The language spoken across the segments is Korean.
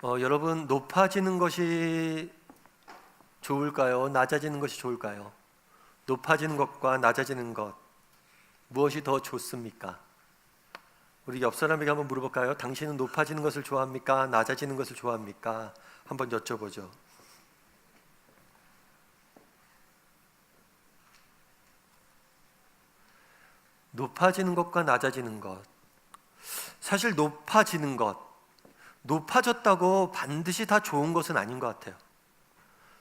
여러분, 높아지는 것이 좋을까요? 낮아지는 것이 좋을까요? 높아지는 것과 낮아지는 것, 무엇이 더 좋습니까? 우리 옆 사람에게 한번 물어볼까요? 당신은 높아지는 것을 좋아합니까? 낮아지는 것을 좋아합니까? 한번 여쭤보죠. 높아지는 것과 낮아지는 것, 사실 높아지는 것, 높아졌다고 반드시 다 좋은 것은 아닌 것 같아요.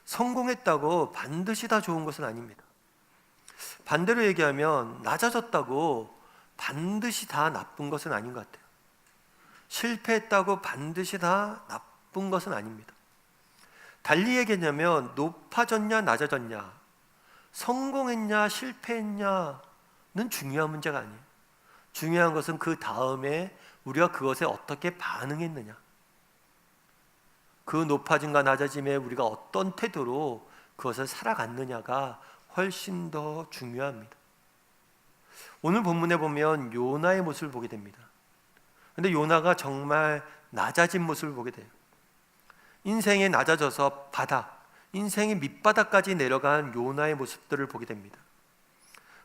성공했다고 반드시 다 좋은 것은 아닙니다. 반대로 얘기하면 낮아졌다고 반드시 다 나쁜 것은 아닌 것 같아요. 실패했다고 반드시 다 나쁜 것은 아닙니다. 달리 얘기하면 높아졌냐 낮아졌냐, 성공했냐 실패했냐는 중요한 문제가 아니에요. 중요한 것은 그 다음에 우리가 그것에 어떻게 반응했느냐, 그 높아짐과 낮아짐에 우리가 어떤 태도로 그것을 살아갔느냐가 훨씬 더 중요합니다. 오늘 본문에 보면 요나의 모습을 보게 됩니다. 그런데 요나가 정말 낮아진 모습을 보게 돼요. 인생이 낮아져서 인생의 밑바닥까지 내려간 요나의 모습들을 보게 됩니다.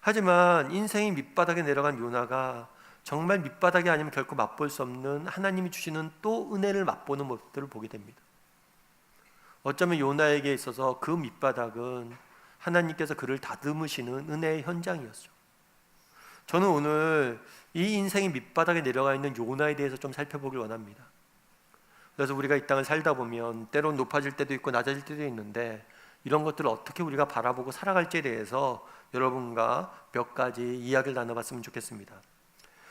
하지만 인생이 밑바닥에 내려간 요나가 정말 밑바닥이 아니면 결코 맛볼 수 없는 하나님이 주시는 또 은혜를 맛보는 모습들을 보게 됩니다. 어쩌면 요나에게 있어서 그 밑바닥은 하나님께서 그를 다듬으시는 은혜의 현장이었죠. 저는 오늘 이 인생의 밑바닥에 내려가 있는 요나에 대해서 좀 살펴보길 원합니다. 그래서 우리가 이 땅을 살다 보면 때론 높아질 때도 있고 낮아질 때도 있는데, 이런 것들을 어떻게 우리가 바라보고 살아갈지에 대해서 여러분과 몇 가지 이야기를 나눠봤으면 좋겠습니다.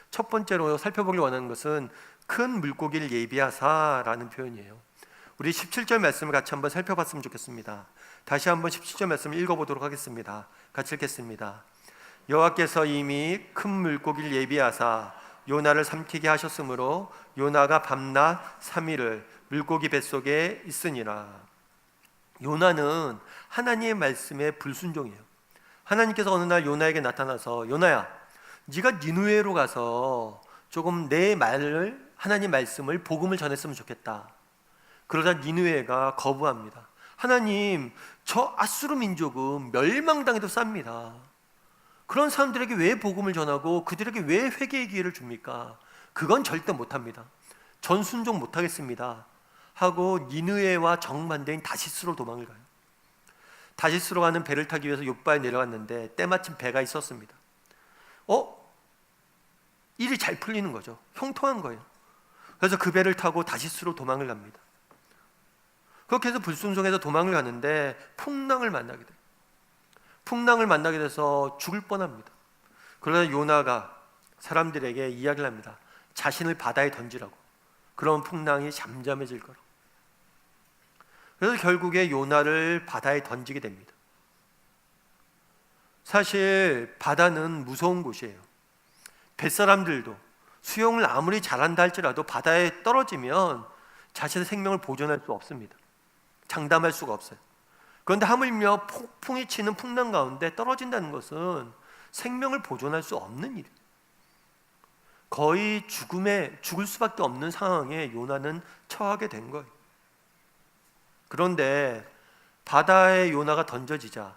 첫 번째로 살펴보길 원하는 것은 큰 물고기를 예비하사라는 표현이에요. 우리 17절 말씀을 같이 한번 살펴봤으면 좋겠습니다. 다시 한번 17절 말씀을 읽어보도록 하겠습니다. 같이 읽겠습니다. 여호와께서 이미 큰 물고기를 예비하사 요나를 삼키게 하셨으므로 요나가 밤낮 3일을 물고기 뱃속에 있으니라. 요나는 하나님의 말씀에 불순종이에요. 하나님께서 어느 날 요나에게 나타나서, 요나야, 네가 니느웨로 가서 조금 내 말을, 하나님 말씀을, 복음을 전했으면 좋겠다. 그러자 니느웨가 거부합니다. 하나님, 저 아수르 민족은 멸망당해도 쌉니다. 그런 사람들에게 왜 복음을 전하고 그들에게 왜 회개의 기회를 줍니까? 그건 절대 못합니다. 전 순종 못하겠습니다 하고 니느웨와 정반대인 다시스로 도망을 가요. 다시스로 가는 배를 타기 위해서 욥바에 내려갔는데 때마침 배가 있었습니다. 일이 잘 풀리는 거죠. 형통한 거예요. 그래서 그 배를 타고 다시스로 도망을 갑니다. 그렇게 해서 불순종해서 도망을 가는데 풍랑을 만나게 돼요. 풍랑을 만나게 돼서 죽을 뻔합니다. 그러다 요나가 사람들에게 이야기를 합니다. 자신을 바다에 던지라고. 그런 풍랑이 잠잠해질 거라고. 그래서 결국에 요나를 바다에 던지게 됩니다. 사실 바다는 무서운 곳이에요. 뱃사람들도 수영을 아무리 잘한다 할지라도 바다에 떨어지면 자신의 생명을 보존할 수 없습니다. 장담할 수가 없어요. 그런데 하물며 폭풍이 치는 풍랑 가운데 떨어진다는 것은 생명을 보존할 수 없는 일이에요. 거의 죽을 수밖에 없는 상황에 요나는 처하게 된 거예요. 그런데 바다에 요나가 던져지자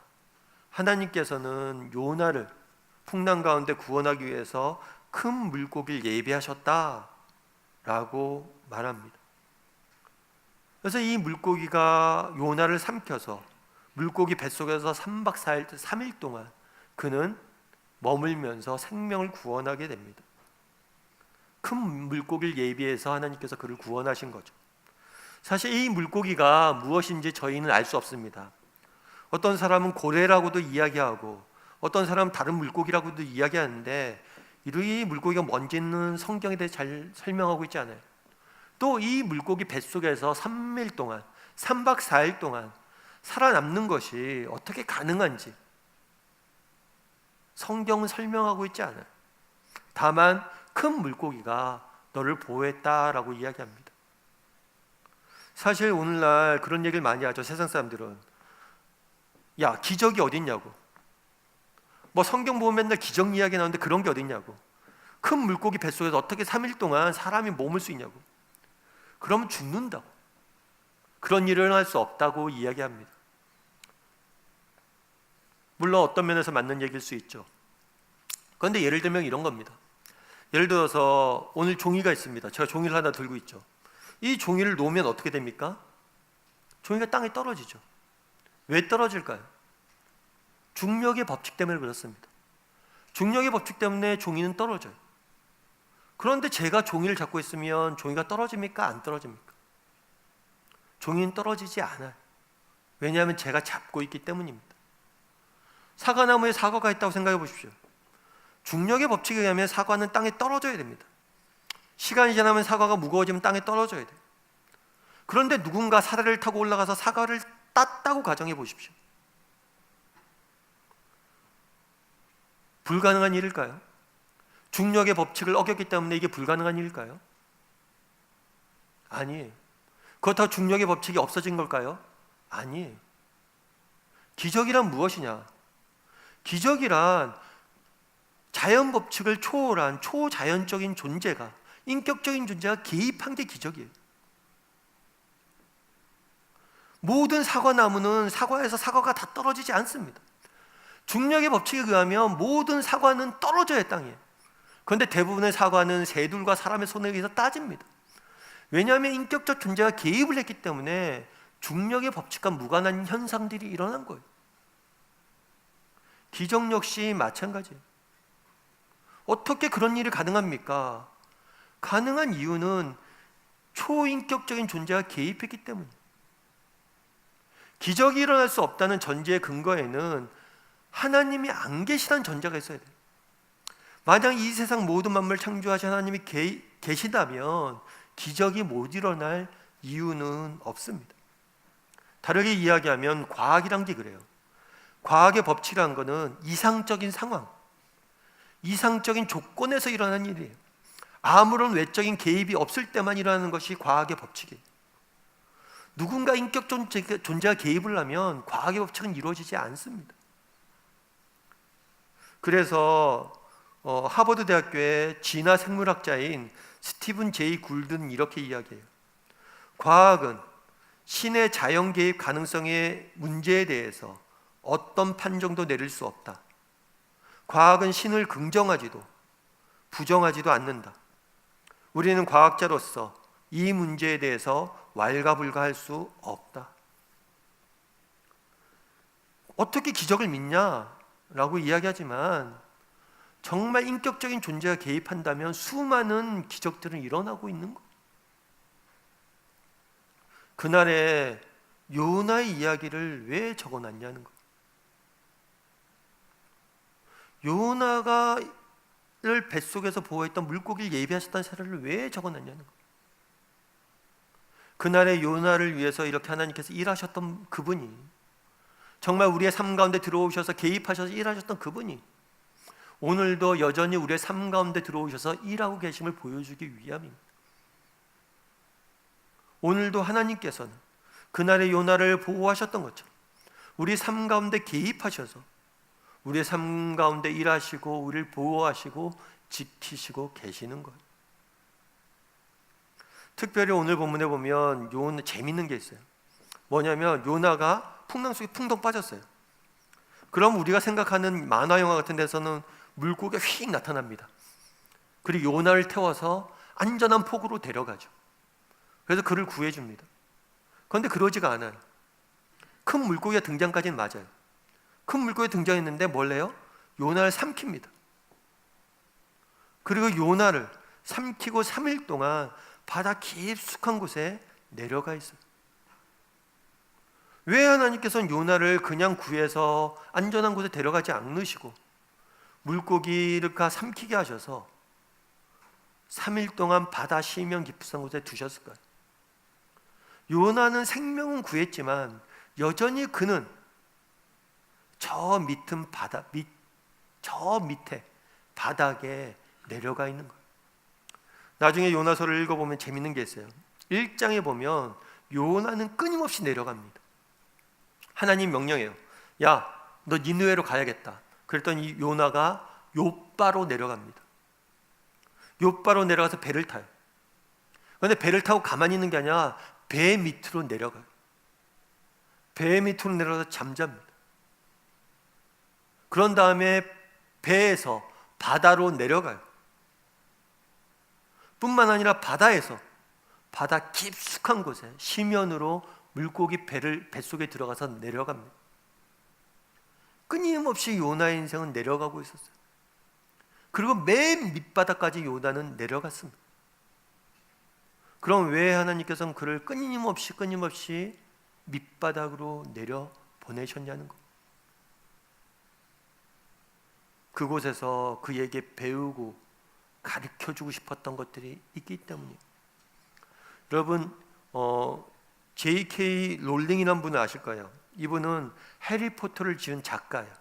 하나님께서는 요나를 풍랑 가운데 구원하기 위해서 큰 물고기를 예비하셨다라고 말합니다. 그래서 이 물고기가 요나를 삼켜서 물고기 뱃속에서 3박 4일, 3일 동안 그는 머물면서 생명을 구원하게 됩니다. 큰 물고기를 예비해서 하나님께서 그를 구원하신 거죠. 사실 이 물고기가 무엇인지 저희는 알 수 없습니다. 어떤 사람은 고래라고도 이야기하고 어떤 사람은 다른 물고기라고도 이야기하는데, 이 물고기가 뭔지는 성경에 대해 잘 설명하고 있지 않아요. 또 이 물고기 뱃속에서 3일 동안, 3박 4일 동안 살아남는 것이 어떻게 가능한지 성경은 설명하고 있지 않아요. 다만 큰 물고기가 너를 보호했다라고 이야기합니다. 사실 오늘날 그런 얘기를 많이 하죠. 세상 사람들은 야, 기적이 어딨냐고, 성경 보면 맨날 기적 이야기 나오는데 그런 게 어딨냐고, 큰 물고기 뱃속에서 어떻게 3일 동안 사람이 머물 수 있냐고, 그러면 죽는다고. 그런 일을 일어날 수 없다고 이야기합니다. 물론 어떤 면에서 맞는 얘기일 수 있죠. 그런데 예를 들면 이런 겁니다. 예를 들어서 오늘 종이가 있습니다. 제가 종이를 하나 들고 있죠. 이 종이를 놓으면 어떻게 됩니까? 종이가 땅에 떨어지죠. 왜 떨어질까요? 중력의 법칙 때문에 그렇습니다. 중력의 법칙 때문에 종이는 떨어져요. 그런데 제가 종이를 잡고 있으면 종이가 떨어집니까? 안 떨어집니까? 종이는 떨어지지 않아요. 왜냐하면 제가 잡고 있기 때문입니다. 사과나무에 사과가 있다고 생각해 보십시오. 중력의 법칙에 의하면 사과는 땅에 떨어져야 됩니다. 시간이 지나면 사과가 무거워지면 땅에 떨어져야 돼요. 그런데 누군가 사다리를 타고 올라가서 사과를 땄다고 가정해 보십시오. 불가능한 일일까요? 중력의 법칙을 어겼기 때문에 이게 불가능한 일일까요? 아니에요. 그렇다고 중력의 법칙이 없어진 걸까요? 아니에요. 기적이란 무엇이냐? 기적이란 자연 법칙을 초월한 초자연적인 존재가, 인격적인 존재가 개입한 게 기적이에요. 모든 사과나무는 사과에서 사과가 다 떨어지지 않습니다. 중력의 법칙에 의하면 모든 사과는 떨어져야 땅이에요. 그런데 대부분의 사과는 새들과 사람의 손에 의해서 따집니다. 왜냐하면 인격적 존재가 개입을 했기 때문에 중력의 법칙과 무관한 현상들이 일어난 거예요. 기적 역시 마찬가지예요. 어떻게 그런 일이 가능합니까? 가능한 이유는 초인격적인 존재가 개입했기 때문이에요. 기적이 일어날 수 없다는 전제의 근거에는 하나님이 안 계시다는 전제가 있어야 돼요. 만약 이 세상 모든 만물을 창조하신 하나님이 계시다면 기적이 못 일어날 이유는 없습니다. 다르게 이야기하면 과학이란 게 그래요. 과학의 법칙이라는 것은 이상적인 상황, 이상적인 조건에서 일어나는 일이에요. 아무런 외적인 개입이 없을 때만 일어나는 것이 과학의 법칙이에요. 누군가 인격 존재가 개입을 하면 과학의 법칙은 이루어지지 않습니다. 그래서 하버드 대학교의 진화 생물학자인 스티븐 제이 굴든은 이렇게 이야기해요. 과학은 신의 자연 개입 가능성의 문제에 대해서 어떤 판정도 내릴 수 없다. 과학은 신을 긍정하지도 부정하지도 않는다. 우리는 과학자로서 이 문제에 대해서 왈가불가할 수 없다. 어떻게 기적을 믿냐라고 이야기하지만 정말 인격적인 존재가 개입한다면 수많은 기적들은 일어나고 있는 거예요. 그날의 요나의 이야기를 왜 적어놨냐는 거예요. 요나가 뱃속에서 보호했던 물고기를 예비하셨다는 사례를 왜 적어놨냐는 거예요. 그날의 요나를 위해서 이렇게 하나님께서 일하셨던 그분이, 정말 우리의 삶 가운데 들어오셔서 개입하셔서 일하셨던 그분이 오늘도 여전히 우리의 삶 가운데 들어오셔서 일하고 계심을 보여주기 위함입니다. 오늘도 하나님께서는 그날의 요나를 보호하셨던 것처럼 우리 삶 가운데 개입하셔서 우리의 삶 가운데 일하시고 우리를 보호하시고 지키시고 계시는 거예요. 특별히 오늘 본문에 보면 재밌는 게 있어요. 뭐냐면 요나가 풍랑 속에 풍덩 빠졌어요. 그럼 우리가 생각하는 만화 영화 같은 데서는 물고기가 휙 나타납니다. 그리고 요나를 태워서 안전한 폭으로 데려가죠. 그래서 그를 구해줍니다. 그런데 그러지가 않아요. 큰 물고기가 등장까지는 맞아요. 큰 물고기가 등장했는데 뭘 해요? 요나를 삼킵니다. 그리고 요나를 삼키고 3일 동안 바다 깊숙한 곳에 내려가 있어요. 왜 하나님께서는 요나를 그냥 구해서 안전한 곳에 데려가지 않으시고 물고기를 삼키게 하셔서 3일 동안 바다 심연 깊은 곳에 두셨을까요? 요나는 생명은 구했지만 여전히 그는 저 밑은 저 밑에 바닥에 내려가 있는 거예요. 나중에 요나서를 읽어보면 재밌는 게 있어요. 1장에 보면 요나는 끊임없이 내려갑니다. 하나님 명령해요. 야, 너 니느웨로 가야겠다. 그랬더니 요나가 욥바로 내려갑니다. 욥바로 내려가서 배를 타요. 그런데 배를 타고 가만히 있는 게 아니라 배 밑으로 내려가요. 배 밑으로 내려가서 잠잡니다. 그런 다음에 배에서 바다로 내려가요. 뿐만 아니라 바다에서 바다 깊숙한 곳에 심연으로 물고기 뱃속에 들어가서 내려갑니다. 끊임없이 요나의 인생은 내려가고 있었어요. 그리고 맨 밑바닥까지 요나는 내려갔습니다. 그럼 왜 하나님께서는 그를 끊임없이 밑바닥으로 내려 보내셨냐는 것. 그곳에서 그에게 배우고 가르쳐주고 싶었던 것들이 있기 때문이에요. 여러분, J.K. 롤링이라는 분을 아실 거예요. 이분은 해리포터를 지은 작가예요.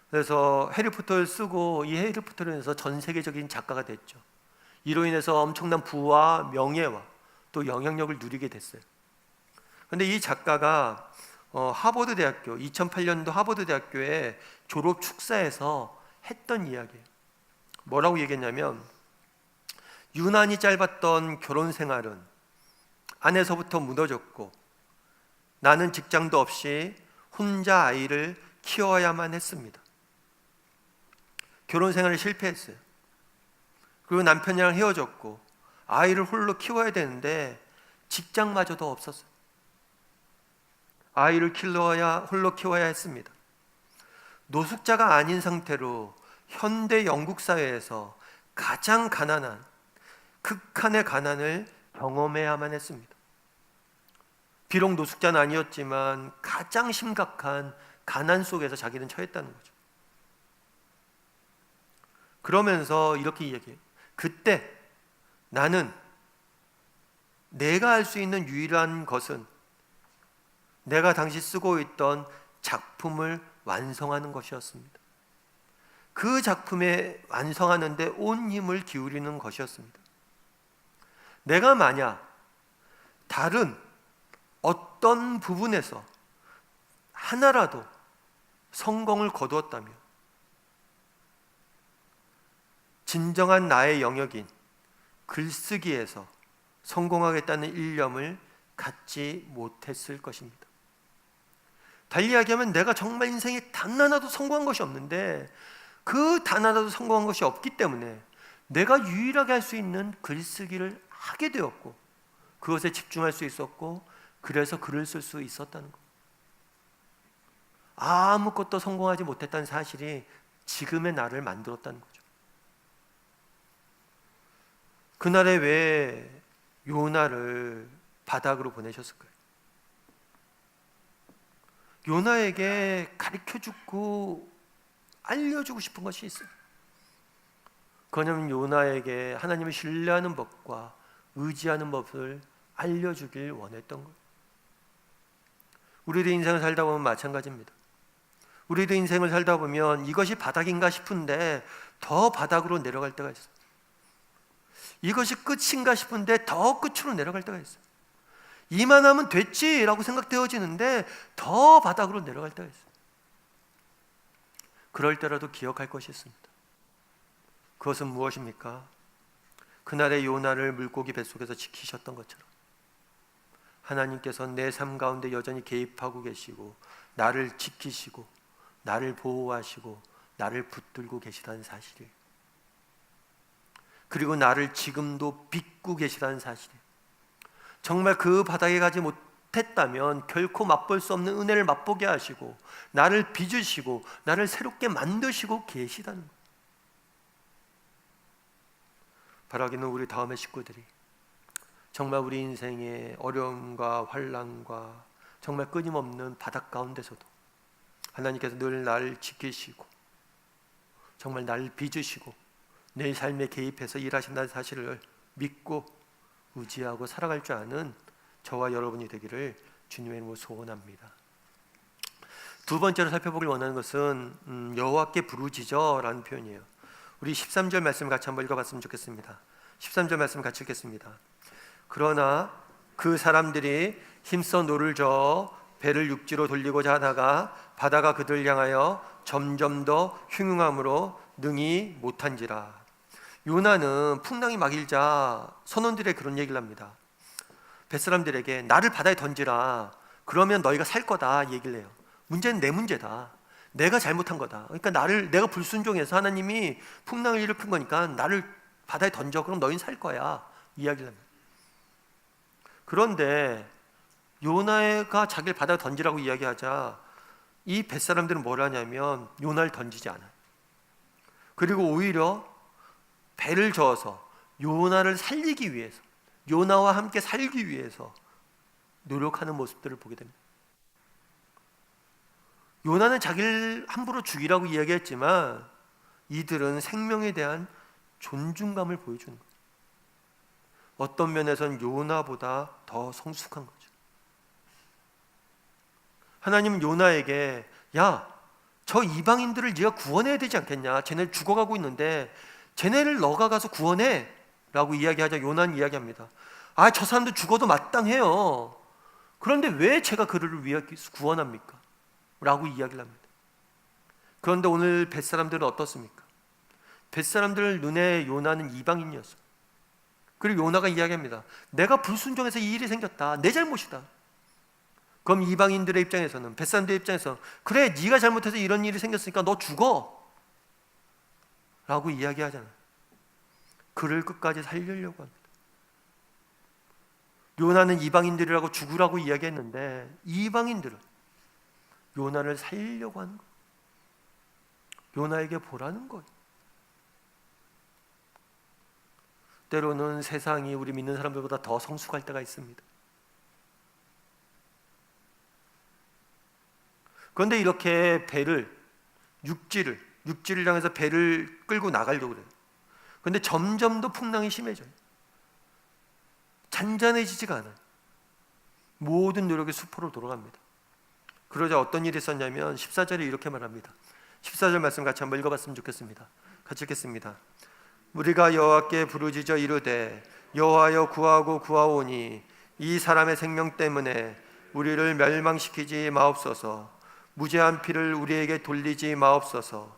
그래서 해리포터를 쓰고 이 해리포터를 인해서 전 세계적인 작가가 됐죠. 이로 인해서 엄청난 부와 명예와 또 영향력을 누리게 됐어요. 그런데 이 작가가 하버드 대학교 2008년도 하버드 대학교의 졸업 축사에서 했던 이야기예요. 뭐라고 얘기했냐면, 유난히 짧았던 결혼 생활은 아내서부터 무너졌고 나는 직장도 없이 혼자 아이를 키워야만 했습니다. 결혼 생활에 실패했어요. 그리고 남편이랑 헤어졌고 아이를 홀로 키워야 되는데 직장마저도 없었어요. 아이를 홀로 키워야 했습니다. 노숙자가 아닌 상태로 현대 영국 사회에서 가장 가난한 극한의 가난을 경험해야만 했습니다. 비록 노숙자는 아니었지만 가장 심각한 가난 속에서 자기는 처했다는 거죠. 그러면서 이렇게 얘기해요. 그때 나는 내가 할 수 있는 유일한 것은 내가 당시 쓰고 있던 작품을 완성하는 것이었습니다. 그 작품에 완성하는 데 온 힘을 기울이는 것이었습니다. 내가 만약 다른 어떤 부분에서 하나라도 성공을 거두었다면 진정한 나의 영역인 글쓰기에서 성공하겠다는 일념을 갖지 못했을 것입니다. 달리 이야기하면 내가 정말 인생에 단 하나도 성공한 것이 없는데 그 단 하나도 성공한 것이 없기 때문에 내가 유일하게 할 수 있는 글쓰기를 하게 되었고 그것에 집중할 수 있었고 그래서 글을 쓸 수 있었다는 것. 아무것도 성공하지 못했다는 사실이 지금의 나를 만들었다는 거죠. 그날에 왜 요나를 바닥으로 보내셨을까요? 요나에게 가르쳐주고 알려주고 싶은 것이 있어요. 그냐면 요나에게 하나님을 신뢰하는 법과 의지하는 법을 알려주길 원했던 거예요. 우리도 인생을 살다 보면 마찬가지입니다. 우리도 인생을 살다 보면 이것이 바닥인가 싶은데 더 바닥으로 내려갈 때가 있어요. 이것이 끝인가 싶은데 더 끝으로 내려갈 때가 있어요. 이만하면 됐지라고 생각되어지는데 더 바닥으로 내려갈 때가 있어요. 그럴 때라도 기억할 것이 있습니다. 그것은 무엇입니까? 그날의 요나를 물고기 뱃속에서 지키셨던 것처럼 하나님께서 내 삶 가운데 여전히 개입하고 계시고 나를 지키시고 나를 보호하시고 나를 붙들고 계시다는 사실이에요. 그리고 나를 지금도 빚고 계시다는 사실이에요. 정말 그 바닥에 가지 못했다면 결코 맛볼 수 없는 은혜를 맛보게 하시고 나를 빚으시고 나를 새롭게 만드시고 계시다는 거예요. 바라기는 우리 다음의 식구들이 정말 우리 인생의 어려움과 환난과 정말 끊임없는 바닥 가운데서도 하나님께서 늘 나를 지키시고 정말 나를 빚으시고 내 삶에 개입해서 일하신다는 사실을 믿고 의지하고 살아갈 줄 아는 저와 여러분이 되기를 주님의 이름으로 소원합니다. 두 번째로 살펴보길 원하는 것은 여호와께 부르짖어라는 표현이에요. 우리 13절 말씀 같이 한번 읽어봤으면 좋겠습니다. 13절 말씀 같이 읽겠습니다. 그러나 그 사람들이 힘써 노를 저어 배를 육지로 돌리고자 하다가 바다가 그들 향하여 점점 더 흉흉함으로 능히 못한지라. 요나는 풍랑이 막 일자 선원들의 그런 얘기를 합니다. 뱃사람들에게 나를 바다에 던지라. 그러면 너희가 살 거다 얘기를 해요. 문제는 내 문제다. 내가 잘못한 거다. 그러니까 내가 불순종해서 하나님이 풍랑을 일으킨 거니까 나를 바다에 던져. 그럼 너희는 살 거야. 이야기를 합니다. 그런데 요나가 자기를 바다에 던지라고 이야기하자 이 뱃사람들은 뭘 하냐면 요나를 던지지 않아요. 그리고 오히려 배를 저어서 요나를 살리기 위해서, 요나와 함께 살기 위해서 노력하는 모습들을 보게 됩니다. 요나는 자기를 함부로 죽이라고 이야기했지만 이들은 생명에 대한 존중감을 보여주는 거예요. 어떤 면에서는 요나보다 더 성숙한 거죠. 하나님은 요나에게 야, 저 이방인들을 네가 구원해야 되지 않겠냐? 쟤네를 죽어가고 있는데 쟤네를 너가 가서 구원해 라고 이야기하자 요나는 이야기합니다. 아, 저 사람들 죽어도 마땅해요. 그런데 왜 제가 그를 위해 구원합니까? 라고 이야기를 합니다. 그런데 오늘 벳사람들은 어떻습니까? 벳사람들 눈에 요나는 이방인이었어요. 그리고 요나가 이야기합니다. 내가 불순종해서 이 일이 생겼다. 내 잘못이다. 그럼 이방인들의 입장에서는, 벳사람들의 입장에서 그래, 네가 잘못해서 이런 일이 생겼으니까 너 죽어 라고 이야기하잖아요. 그를 끝까지 살리려고 합니다. 요나는 이방인들이라고 죽으라고 이야기했는데 이방인들은 요나를 살리려고 하는 거예요. 요나에게 보라는 거예요. 때로는 세상이 우리 믿는 사람들보다 더 성숙할 때가 있습니다. 그런데 이렇게 육지를 향해서 배를 끌고 나가려고 그래요. 그런데 점점 더 풍랑이 심해져요. 잔잔해지지가 않아요. 모든 노력이 수포로 돌아갑니다. 그러자 어떤 일이 있었냐면 14절에 이렇게 말합니다. 14절 말씀 같이 한번 읽어봤으면 좋겠습니다. 같이 읽겠습니다. 우리가 여호와께 부르짖어 이르되 여호와여 구하고 구하오니 이 사람의 생명 때문에 우리를 멸망시키지 마옵소서. 무죄한 피를 우리에게 돌리지 마옵소서.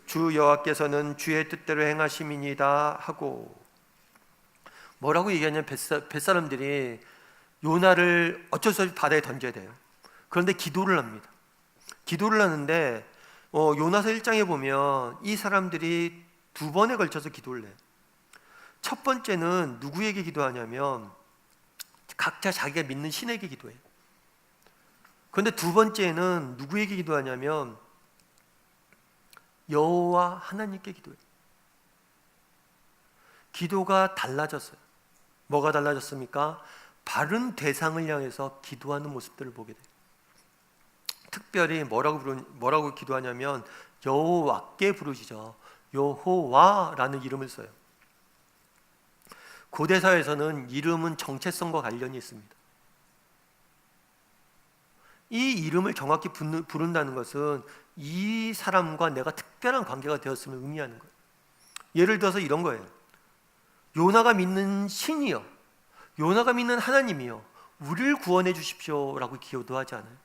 주 여호와께서는 주의 뜻대로 행하심이니이다 하고, 뭐라고 얘기하냐면 뱃사람들이 요나를 어쩔 수 없이 바다에 던져야 돼요. 그런데 기도를 합니다. 기도를 하는데 요나서 1장에 보면 이 사람들이 두 번에 걸쳐서 기도를 해요. 첫 번째는 누구에게 기도하냐면 각자 자기가 믿는 신에게 기도해요. 그런데 두 번째는 누구에게 기도하냐면 여호와 하나님께 기도해요. 기도가 달라졌어요. 뭐가 달라졌습니까? 바른 대상을 향해서 기도하는 모습들을 보게 돼요. 특별히 뭐라고 기도하냐면 여호와께 부르짖어. 여호와라는 이름을 써요. 고대사에서는 이름은 정체성과 관련이 있습니다. 이 이름을 정확히 부른다는 것은 이 사람과 내가 특별한 관계가 되었음을 의미하는 거예요. 예를 들어서 이런 거예요. 요나가 믿는 신이여, 요나가 믿는 하나님이여, 우리를 구원해 주십시오 라고 기도하지 않아요.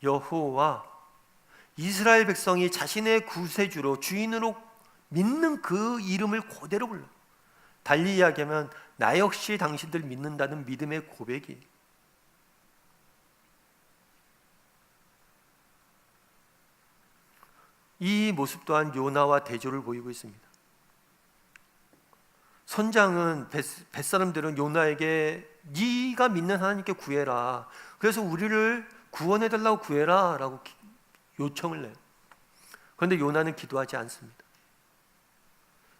여호와, 이스라엘 백성이 자신의 구세주로 주인으로 믿는 그 이름을 그대로 불러요. 달리 이야기하면 나 역시 당신들 믿는다는 믿음의 고백이. 이 모습 또한 요나와 대조를 보이고 있습니다. 선장은 뱃사람들은 요나에게 네가 믿는 하나님께 구해라, 그래서 우리를 구원해달라고 구해라 라고 요청을 해요. 그런데 요나는 기도하지 않습니다.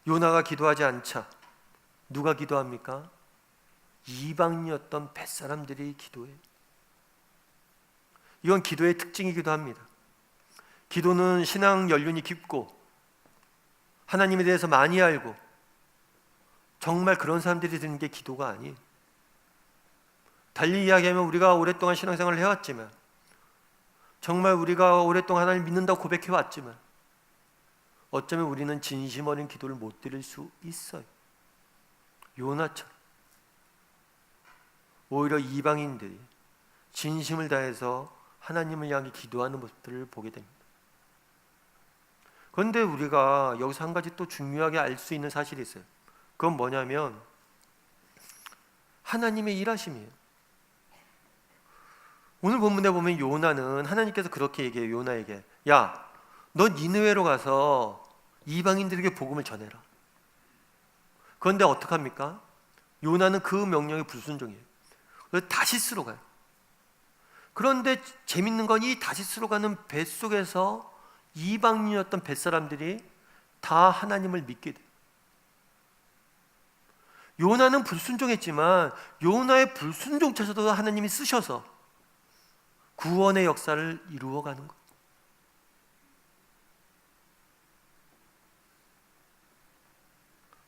요나가 기도하지 않자 누가 기도합니까? 이방인이었던 뱃사람들이 기도해요. 이건 기도의 특징이기도 합니다. 기도는 신앙 연륜이 깊고 하나님에 대해서 많이 알고 정말 그런 사람들이 드는 게 기도가 아니에요. 달리 이야기하면 우리가 오랫동안 신앙생활을 해왔지만, 정말 우리가 오랫동안 하나님을 믿는다고 고백해왔지만 어쩌면 우리는 진심 어린 기도를 못 드릴 수 있어요. 요나처럼 오히려 이방인들이 진심을 다해서 하나님을 향해 기도하는 모습들을 보게 됩니다. 그런데 우리가 여기서 한 가지 또 중요하게 알 수 있는 사실이 있어요. 그건 뭐냐면 하나님의 일하심이에요. 오늘 본문에 보면 요나는 하나님께서 그렇게 얘기해요. 요나에게, 야, 너 니느웨로 가서 이방인들에게 복음을 전해라. 그런데 어떡합니까? 요나는 그 명령에 불순종해요. 그래서 다시스로 가요. 그런데 재밌는 건 이 다시스로 가는 뱃속에서 이방인이었던 뱃사람들이 다 하나님을 믿게 돼요. 요나는 불순종했지만 요나의 불순종체에서도 하나님이 쓰셔서 구원의 역사를 이루어가는 것.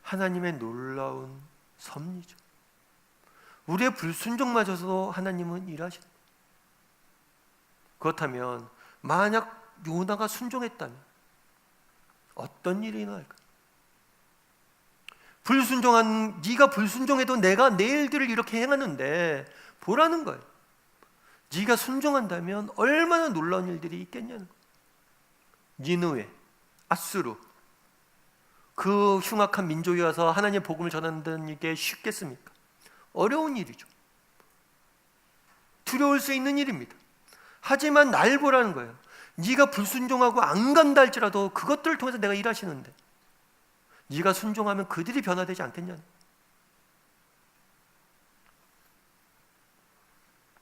하나님의 놀라운 섭리죠. 우리의 불순종마저도 하나님은 일하시는 거예요. 그렇다면 만약 요나가 순종했다면 어떤 일이 일어날까? 네가 불순종해도 내가 내 일들을 이렇게 행하는데 보라는 거예요. 네가 순종한다면 얼마나 놀라운 일들이 있겠냐는 거예요. 니느웨, 아수르, 그 흉악한 민족이 와서 하나님의 복음을 전한다는 게 쉽겠습니까? 어려운 일이죠. 두려울 수 있는 일입니다. 하지만 날 보라는 거예요. 네가 불순종하고 안 간다 할지라도 그것들을 통해서 내가 일하시는데 네가 순종하면 그들이 변화되지 않겠냐는.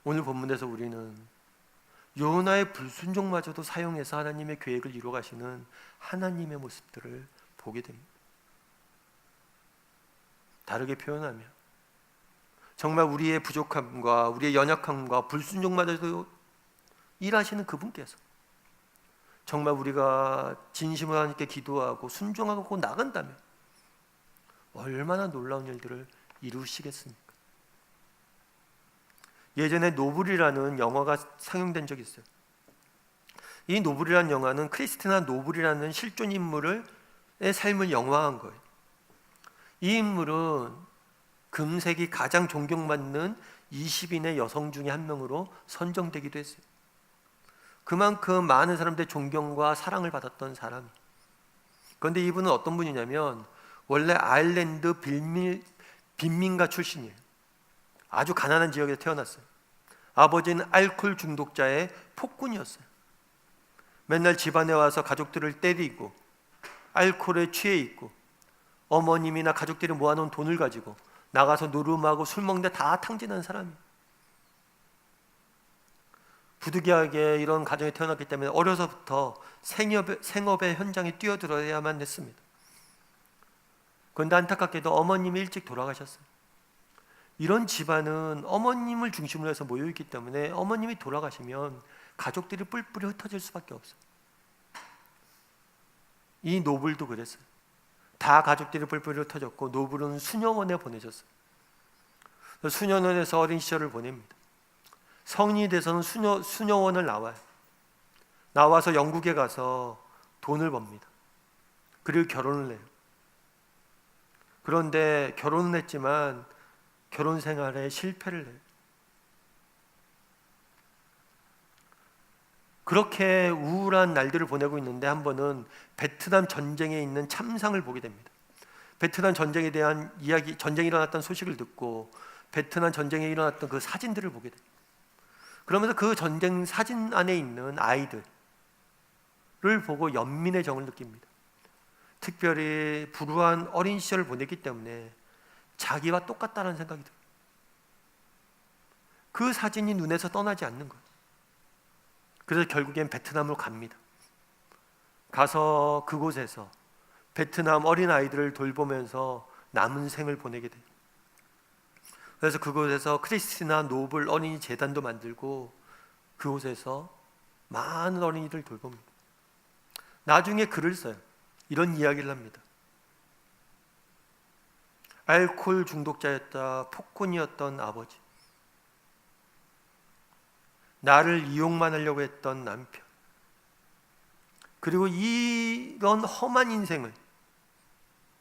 오늘 본문에서 우리는 요나의 불순종마저도 사용해서 하나님의 계획을 이루어가시는 하나님의 모습들을 보게 됩니다. 다르게 표현하면 정말 우리의 부족함과 우리의 연약함과 불순종마저도 일하시는 그분께서 정말 우리가 진심으로 하나님께 기도하고 순종하고 나간다면 얼마나 놀라운 일들을 이루시겠습니까? 예전에 노블이라는 영화가 상영된 적이 있어요. 이 노블이라는 영화는 크리스티나 노블이라는 실존 인물의 삶을 영화한 거예요. 이 인물은 금세기 가장 존경받는 20인의 여성 중에 한 명으로 선정되기도 했어요. 그만큼 많은 사람들의 존경과 사랑을 받았던 사람. 그런데 이분은 어떤 분이냐면 원래 아일랜드 빈민가 출신이에요. 아주 가난한 지역에서 태어났어요. 아버지는 알코올 중독자의 폭군이었어요. 맨날 집안에 와서 가족들을 때리고 알코올에 취해 있고 어머님이나 가족들이 모아놓은 돈을 가지고 나가서 노름하고 술 먹는데 다 탕진한 사람이에요. 부득이하게 이런 가정에 태어났기 때문에 어려서부터 생업의 현장에 뛰어들어야만 했습니다. 그런데 안타깝게도 어머님이 일찍 돌아가셨어요. 이런 집안은 어머님을 중심으로 해서 모여있기 때문에 어머님이 돌아가시면 가족들이 뿔뿔이 흩어질 수밖에 없어요. 이 노블도 그랬어요. 다 가족들이 뿔뿔이 흩어졌고 노블은 수녀원에 보내졌어요. 수녀원에서 어린 시절을 보냅니다. 성인이 돼서는 수녀원을 나와요. 나와서 영국에 가서 돈을 법니다. 그리고 결혼을 해요. 그런데 결혼은 했지만 결혼 생활에 실패를 해요. 그렇게 우울한 날들을 보내고 있는데 한 번은 베트남 전쟁에 있는 참상을 보게 됩니다. 베트남 전쟁에 대한 이야기, 전쟁이 일어났던 소식을 듣고 베트남 전쟁에 일어났던 그 사진들을 보게 됩니다. 그러면서 그 전쟁 사진 안에 있는 아이들을 보고 연민의 정을 느낍니다. 특별히 불우한 어린 시절을 보냈기 때문에 자기와 똑같다는 생각이 들어요. 그 사진이 눈에서 떠나지 않는 거예요. 그래서 결국엔 베트남으로 갑니다. 가서 그곳에서 베트남 어린 아이들을 돌보면서 남은 생을 보내게 돼요. 그래서 그곳에서 크리스티나 노블 어린이 재단도 만들고 그곳에서 많은 어린이들 돌봅니다. 나중에 글을 써요. 이런 이야기를 합니다. 알코올 중독자였다, 폭군이었던 아버지, 나를 이용만 하려고 했던 남편, 그리고 이런 험한 인생을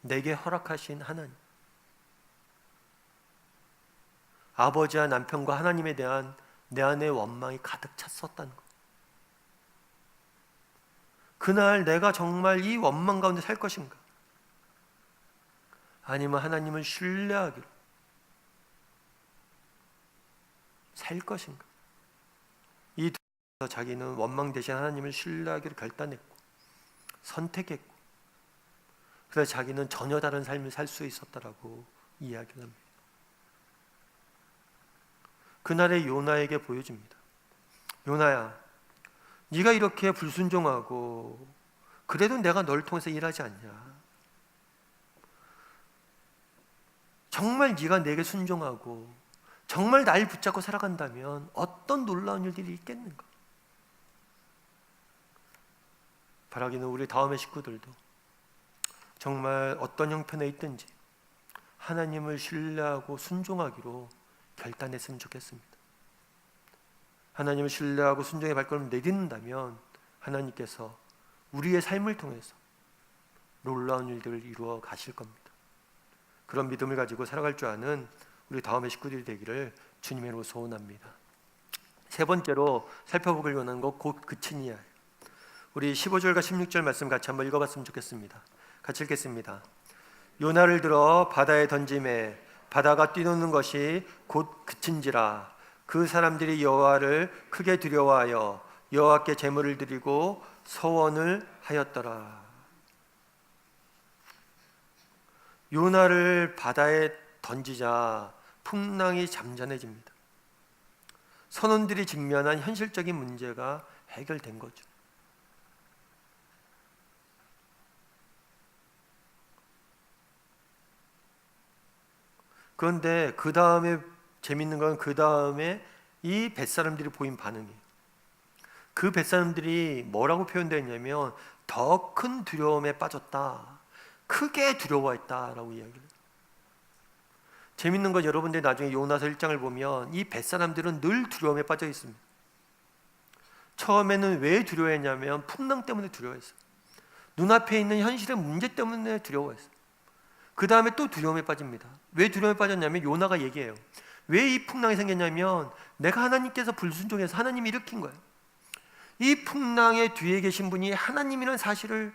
내게 허락하신 하나님, 아버지와 남편과 하나님에 대한 내 안의 원망이 가득 찼었다는 것. 그날 내가 정말 이 원망 가운데 살 것인가? 아니면 하나님을 신뢰하기로 살 것인가? 자기는 원망 대신 하나님을 신뢰하기로 결단했고 선택했고, 그래서 자기는 전혀 다른 삶을 살 수 있었다라고 이야기를 합니다. 그날의 요나에게 보여줍니다. 요나야, 네가 이렇게 불순종하고 그래도 내가 널 통해서 일하지 않냐? 정말 네가 내게 순종하고 정말 날 붙잡고 살아간다면 어떤 놀라운 일들이 있겠는가? 바라기는 우리 다음의 식구들도 정말 어떤 형편에 있든지 하나님을 신뢰하고 순종하기로 결단했으면 좋겠습니다. 하나님을 신뢰하고 순종의 발걸음을 내딛는다면 하나님께서 우리의 삶을 통해서 놀라운 일들을 이루어 가실 겁니다. 그런 믿음을 가지고 살아갈 줄 아는 우리 다음의 식구들이 되기를 주님의 이름으로 소원합니다. 세 번째로 살펴보길 원하는 것, 곧 그친 이야예요. 우리 15절과 16절 말씀 같이 한번 읽어봤으면 좋겠습니다. 같이 읽겠습니다. 요나를 들어 바다에 던짐에 바다가 뛰노는 것이 곧 그친지라. 그 사람들이 여호와를 크게 두려워하여 여호와께 제물을 드리고 서원을 하였더라. 요나를 바다에 던지자 풍랑이 잠잠해집니다. 선원들이 직면한 현실적인 문제가 해결된 거죠. 그런데 그 다음에 재밌는 건 그 다음에 이 뱃사람들이 보인 반응이에요. 그 뱃사람들이 뭐라고 표현되어 있냐면 더 큰 두려움에 빠졌다, 크게 두려워했다라고 이야기를 해요. 재밌는 건 여러분들이 나중에 요나서 1장을 보면 이 뱃사람들은 늘 두려움에 빠져 있습니다. 처음에는 왜 두려워했냐면 풍랑 때문에 두려워했어요. 눈앞에 있는 현실의 문제 때문에 두려워했어요. 그 다음에 또 두려움에 빠집니다. 왜 두려움에 빠졌냐면 요나가 얘기해요. 왜 이 풍랑이 생겼냐면 내가 하나님께서 불순종해서 하나님이 일으킨 거예요. 이 풍랑의 뒤에 계신 분이 하나님이라는 사실을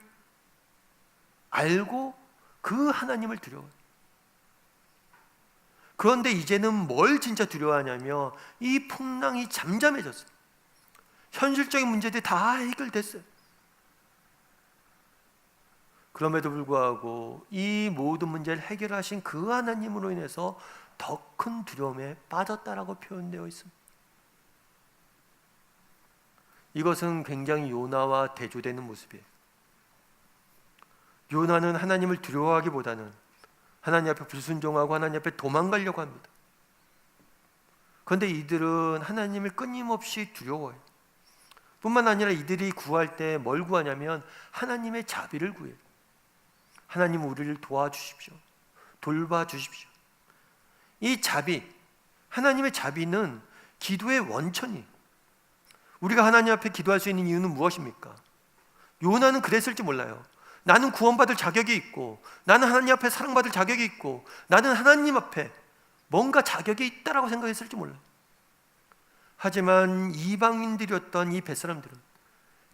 알고 그 하나님을 두려워해요. 그런데 이제는 뭘 진짜 두려워하냐면 이 풍랑이 잠잠해졌어요. 현실적인 문제들이 다 해결됐어요. 그럼에도 불구하고 이 모든 문제를 해결하신 그 하나님으로 인해서 더 큰 두려움에 빠졌다라고 표현되어 있습니다. 이것은 굉장히 요나와 대조되는 모습이에요. 요나는 하나님을 두려워하기보다는 하나님 앞에 불순종하고 하나님 앞에 도망가려고 합니다. 그런데 이들은 하나님을 끊임없이 두려워해요. 뿐만 아니라 이들이 구할 때 뭘 구하냐면 하나님의 자비를 구해요. 하나님 우리를 도와주십시오. 돌봐주십시오. 이 자비, 하나님의 자비는 기도의 원천이에요. 우리가 하나님 앞에 기도할 수 있는 이유는 무엇입니까? 요나는 그랬을지 몰라요. 나는 구원받을 자격이 있고, 나는 하나님 앞에 사랑받을 자격이 있고, 나는 하나님 앞에 뭔가 자격이 있다라고 생각했을지 몰라요. 하지만 이방인들이었던 이 뱃사람들은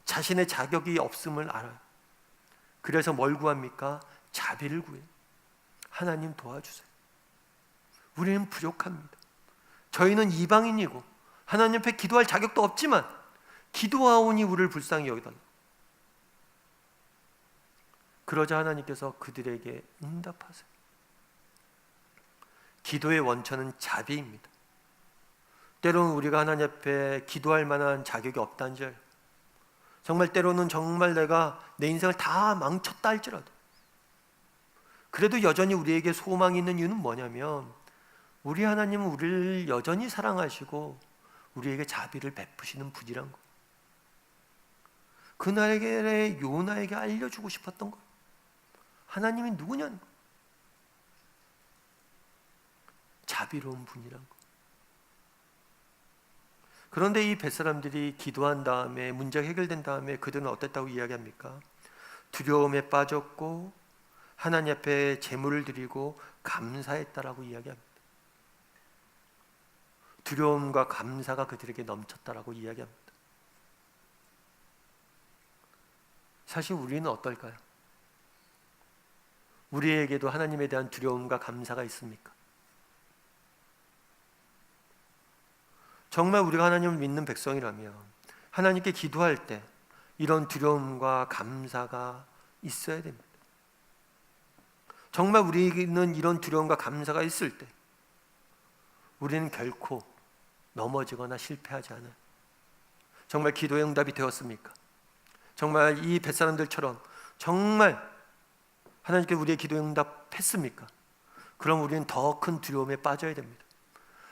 자신의 자격이 없음을 알아요. 그래서 뭘 구합니까? 자비를 구해요. 하나님 도와주세요. 우리는 부족합니다. 저희는 이방인이고 하나님 앞에 기도할 자격도 없지만 기도하오니 우리를 불쌍히 여기달라. 그러자 하나님께서 그들에게 응답하세요. 기도의 원천은 자비입니다. 때로는 우리가 하나님 앞에 기도할 만한 자격이 없다는 줄, 정말 때로는 정말 내가 내 인생을 다 망쳤다 할지라도 그래도 여전히 우리에게 소망이 있는 이유는 뭐냐면 우리 하나님은 우리를 여전히 사랑하시고 우리에게 자비를 베푸시는 분이란 거. 그날의 요나에게 알려주고 싶었던 거. 하나님이 누구냐는 거. 자비로운 분이란 거. 그런데 이 뱃사람들이 기도한 다음에 문제가 해결된 다음에 그들은 어땠다고 이야기합니까? 두려움에 빠졌고 하나님 앞에 제물을 드리고 감사했다라고 이야기합니다. 두려움과 감사가 그들에게 넘쳤다라고 이야기합니다. 사실 우리는 어떨까요? 우리에게도 하나님에 대한 두려움과 감사가 있습니까? 정말 우리가 하나님을 믿는 백성이라면 하나님께 기도할 때 이런 두려움과 감사가 있어야 됩니다. 정말 우리는 이런 두려움과 감사가 있을 때 우리는 결코 넘어지거나 실패하지 않아요. 정말 기도의 응답이 되었습니까? 정말 이 벳사람들처럼 정말 하나님께 우리의 기도에 응답했습니까? 그럼 우리는 더 큰 두려움에 빠져야 됩니다.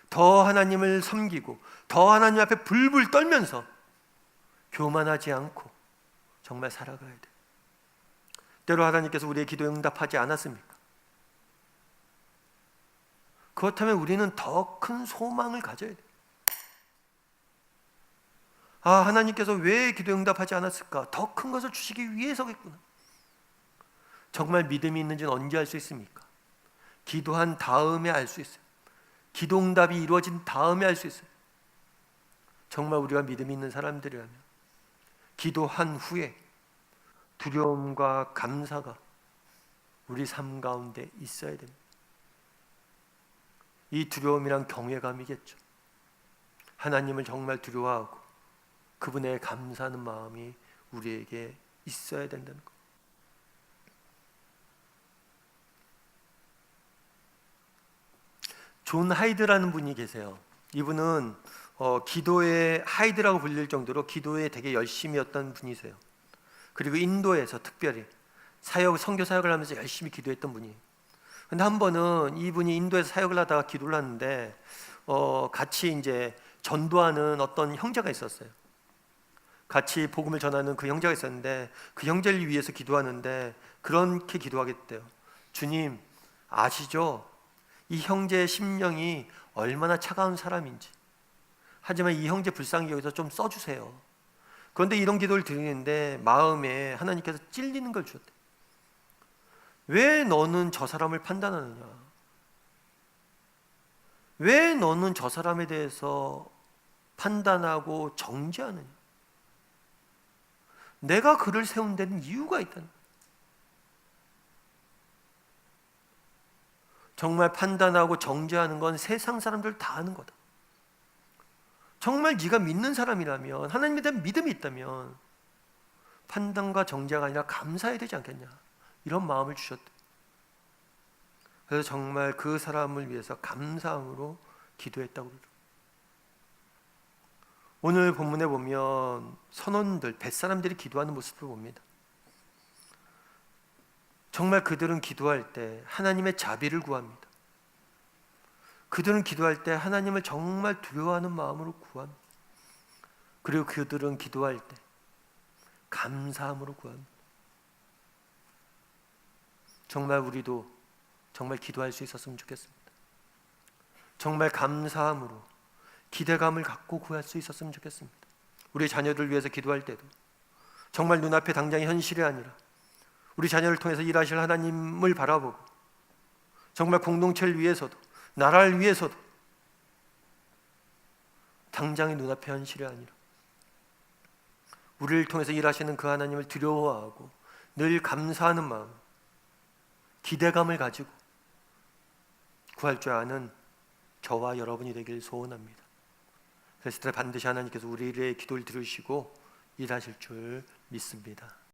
더 하나님을 섬기고 더 하나님 앞에 불불 떨면서 교만하지 않고 정말 살아가야 돼요. 때로 하나님께서 우리의 기도에 응답하지 않았습니까? 그렇다면 우리는 더 큰 소망을 가져야 돼요. 하나님께서 왜 기도에 응답하지 않았을까? 더 큰 것을 주시기 위해서겠구나. 정말 믿음이 있는지는 언제 알 수 있습니까? 기도한 다음에 알 수 있어요. 기도 응답이 이루어진 다음에 알 수 있어요. 정말 우리가 믿음이 있는 사람들이라면 기도한 후에 두려움과 감사가 우리 삶 가운데 있어야 됩니다. 이 두려움이란 경외감이겠죠. 하나님을 정말 두려워하고 그분에 감사하는 마음이 우리에게 있어야 된다는 것. 존 하이드라는 분이 계세요. 이분은 기도의 하이드라고 불릴 정도로 기도에 되게 열심히였던 분이세요. 그리고 인도에서 특별히 선교 사역을 하면서 열심히 기도했던 분이에요. 근데 한 번은 이분이 인도에서 사역을 하다가 기도를 하는데 같이 이제 전도하는 어떤 형제가 있었어요. 같이 복음을 전하는 그 형제가 있었는데 그 형제를 위해서 기도하는데 그렇게 기도하게 됐대요. 주님 아시죠? 이 형제의 심령이 얼마나 차가운 사람인지. 하지만 이 형제 불쌍히 여기서 좀 써주세요. 그런데 이런 기도를 드리는데 마음에 하나님께서 찔리는 걸 주셨대. 왜 너는 저 사람을 판단하느냐? 왜 너는 저 사람에 대해서 판단하고 정죄하느냐? 내가 그를 세운 데는 이유가 있다는 거야. 정말 판단하고 정죄하는 건 세상 사람들 다 하는 거다. 정말 네가 믿는 사람이라면, 하나님에 대한 믿음이 있다면 판단과 정죄가 아니라 감사해야 되지 않겠냐, 이런 마음을 주셨대. 그래서 정말 그 사람을 위해서 감사함으로 기도했다고 그러죠. 오늘 본문에 보면 선원들, 벳사람들이 기도하는 모습을 봅니다. 정말 그들은 기도할 때 하나님의 자비를 구합니다. 그들은 기도할 때 하나님을 정말 두려워하는 마음으로 구합니다. 그리고 그들은 기도할 때 감사함으로 구합니다. 정말 우리도 정말 기도할 수 있었으면 좋겠습니다. 정말 감사함으로 기대감을 갖고 구할 수 있었으면 좋겠습니다. 우리 자녀들 위해서 기도할 때도 정말 눈앞에 당장의 현실이 아니라 우리 자녀를 통해서 일하실 하나님을 바라보고 정말 공동체를 위해서도 나라를 위해서도 당장의 눈앞의 현실이 아니라 우리를 통해서 일하시는 그 하나님을 두려워하고 늘 감사하는 마음, 기대감을 가지고 구할 줄 아는 저와 여러분이 되길 소원합니다. 그래서 반드시 하나님께서 우리의 기도를 들으시고 일하실 줄 믿습니다.